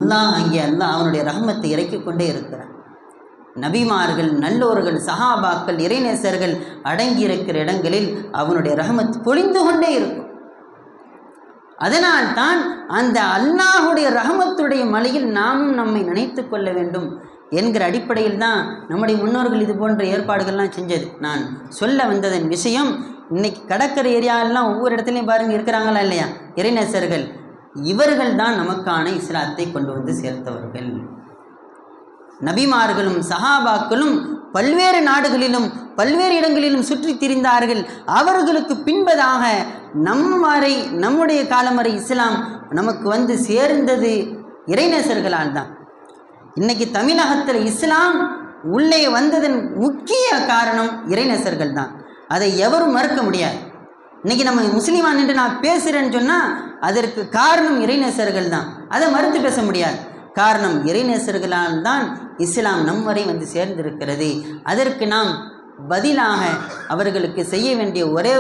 அல்லாஹ் அவனுடைய ரஹ்மத்தை இறக்கிக் கொண்டே இருக்கிறான். நபிமார்கள், நல்லோர்கள், சஹாபாக்கள், இறைநேசர்கள் அடங்கி இருக்கிற இடங்களில் அவனுடைய ரஹ்மத் பொழிந்து கொண்டே இருக்கும். அதனால் தான் அந்த அல்லாஹுடைய ரஹ்மத்துடைய மலையில் நாமும் நம்மை நினைத்து கொள்ள வேண்டும் என்கிற அடிப்படையில் தான் நம்முடைய முன்னோர்கள் இது போன்ற ஏற்பாடுகள்லாம் செஞ்சது. நான் சொல்ல வந்ததன் விஷயம், இன்னைக்கு கடற்கரை ஏரியாவெல்லாம் ஒவ்வொரு இடத்துலையும் பாருங்கள் இருக்கிறாங்களா இல்லையா இறைநேசர்கள். இவர்கள் தான் நமக்கான இஸ்லாத்தை கொண்டு வந்து சேர்த்தவர்கள். நபிமார்களும் சஹாபாக்களும் பல்வேறு நாடுகளிலும் பல்வேறு இடங்களிலும் சுற்றி திரிந்தார்கள். அவர்களுக்கு பின்பதாக நம்முடைய காலம் வரை இஸ்லாம் நமக்கு வந்து சேர்ந்தது இறைநேசர்களால் தான். இன்னைக்கு தமிழகத்தில் இஸ்லாம் உள்ளே வந்ததன் முக்கிய காரணம் இறைநேசர்கள் தான். அதை எவரும் மறுக்க முடியாது. இன்னைக்கு நம்ம முஸ்லீமா நின்று நான் பேசுகிறேன்னு சொன்னால் அதற்கு காரணம் இறைநேசர்கள் தான். அதை மறுத்து பேச முடியாது. காரணம் இறைநேசர்களால் தான் இஸ்லாம் நம் வரை வந்து சேர்ந்திருக்கிறது. அதற்கு நாம் பதிலாக அவர்களுக்கு செய்ய வேண்டிய ஒரே